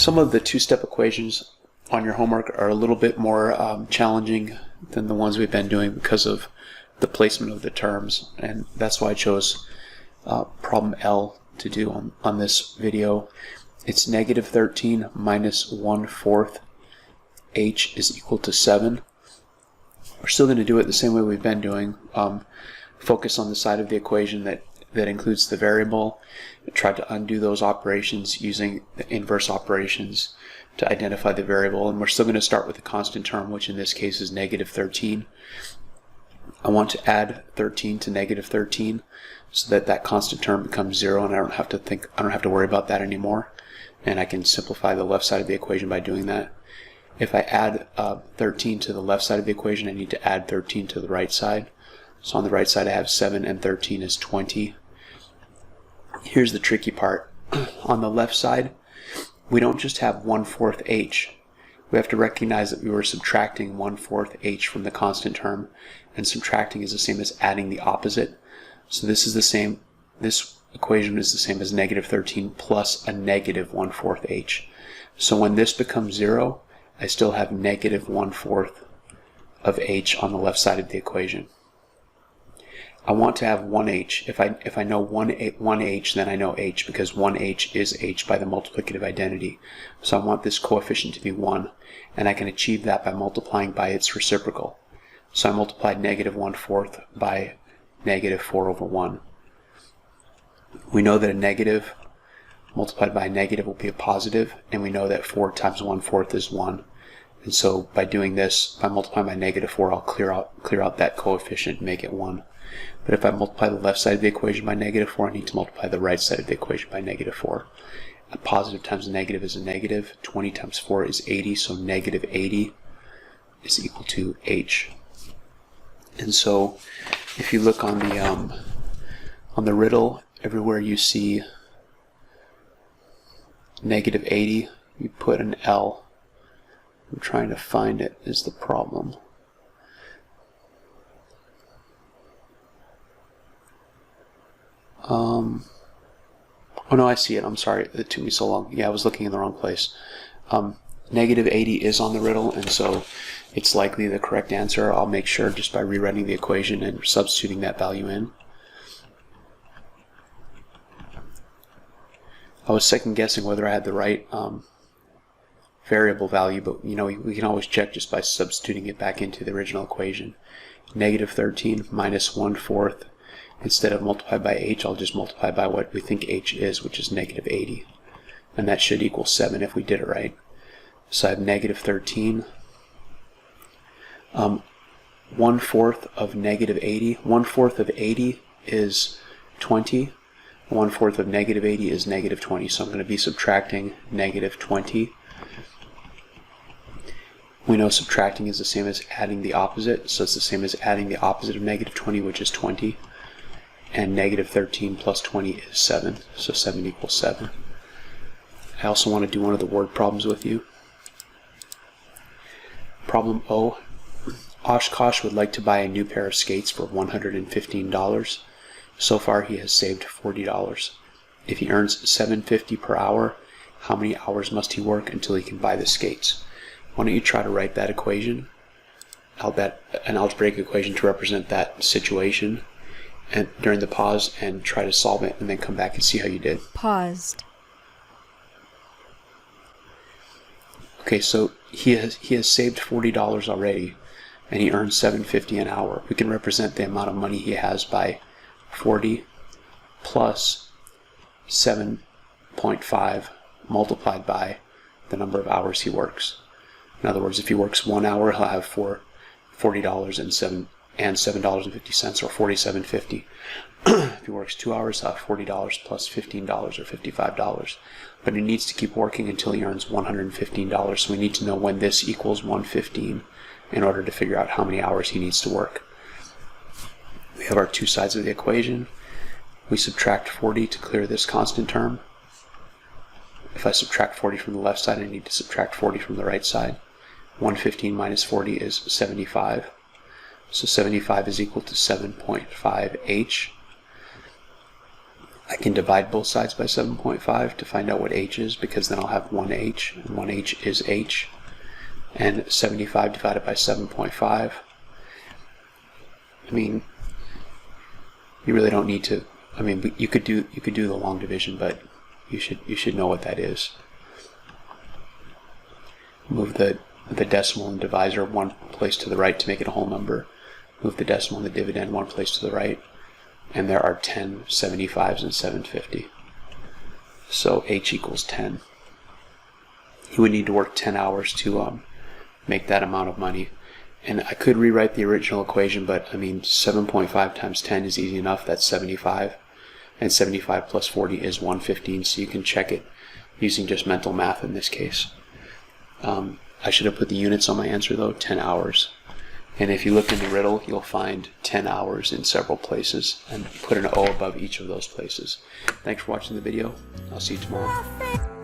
Some of the two-step equations on your homework are a little bit more challenging than the ones we've been doing because of the placement of the terms, and that's why I chose problem L to do on this video. It's negative 13 minus 1/4 h is equal to 7. We're still going to do it the same way we've been doing. Focus on the side of the equation that includes the variable. Try to undo those operations using the inverse operations to identify the variable, and we're still going to start with the constant term, which in this case is negative 13. I want to add 13 to negative 13 so that that constant term becomes 0, and I don't have to worry about that anymore, and I can simplify the left side of the equation by doing that. If I add 13 to the left side of the equation, I need to add 13 to the right side. So on the right side I have 7 and 13 is 20. Here's the tricky part. On the left side, we don't just have 1/4 h. We have to recognize that we were subtracting 1/4 h from the constant term, and subtracting is the same as adding the opposite. So this equation is the same as negative 13 plus a negative 1/4 h. So when this becomes 0, I still have negative 1/4 of h on the left side of the equation. I want to have 1h. If I know 1h, then I know h, because 1h is h by the multiplicative identity. So I want this coefficient to be 1, and I can achieve that by multiplying by its reciprocal. So I multiplied negative 1/4 by negative 4 over 1. We know that a negative multiplied by a negative will be a positive, and we know that 4 times 1/4 is 1. And so by doing this, by multiplying by negative 4, I'll clear out that coefficient and make it 1. But if I multiply the left side of the equation by negative 4, I need to multiply the right side of the equation by negative 4. A positive times a negative is a negative. 20 times 4 is 80, so negative 80 is equal to h. And so if you look on the riddle, everywhere you see negative 80, you put an L. I'm trying to find it is the problem. Oh no, I see it. I'm sorry, it took me so long. Yeah, I was looking in the wrong place. Negative 80 is on the riddle, and so it's likely the correct answer. I'll make sure just by rewriting the equation and substituting that value in. I was second guessing whether I had the right variable value, but we can always check just by substituting it back into the original equation. Negative 13 minus 1/4. Instead of multiply by h, I'll just multiply by what we think h is, which is negative 80. And that should equal 7 if we did it right. So I have negative 13. 1/4 of negative 80. 1/4 of 80 is 20. 1/4 of negative 80 is negative 20. So I'm going to be subtracting negative 20. We know subtracting is the same as adding the opposite, so it's the same as adding the opposite of negative 20, which is 20. And negative 13 plus 20 is 7, so 7 equals 7. I also want to do one of the word problems with you. Problem O. Oshkosh would like to buy a new pair of skates for $115. So far he has saved $40. If he earns $7.50 per hour, how many hours must he work until he can buy the skates? Why don't you try to write that equation, an algebraic equation to represent that situation, and during the pause, and try to solve it, and then come back and see how you did. Paused. Okay, so he has saved $40 already, and he earns $7.50 an hour. We can represent the amount of money he has by 40 plus 7.5 multiplied by the number of hours he works. In other words, if he works 1 hour, he'll have $40 and $7.50, or $47.50. If he works 2 hours, he'll have $40 plus $15 or $55. But he needs to keep working until he earns $115. So we need to know when this equals 115 in order to figure out how many hours he needs to work. We have our two sides of the equation. We subtract 40 to clear this constant term. If I subtract 40 from the left side, I need to subtract 40 from the right side. 115 minus 40 is 75. So 75 is equal to 7.5h. I can divide both sides by 7.5 to find out what h is, because then I'll have 1h, and 1h is h. And 75 divided by 7.5. I mean, you really don't need to. I mean, you could do the long division, but you should know what that is. Move the decimal and divisor one place to the right to make it a whole number. Move the decimal and the dividend one place to the right. And there are 10 75s and 750. So h equals 10. You would need to work 10 hours to make that amount of money. And I could rewrite the original equation, but I mean 7.5 times 10 is easy enough. That's 75. And 75 plus 40 is 115, so you can check it using just mental math in this case. I should have put the units on my answer though, 10 hours. And if you look in the riddle, you'll find 10 hours in several places, and put an O above each of those places. Thanks for watching the video. I'll see you tomorrow.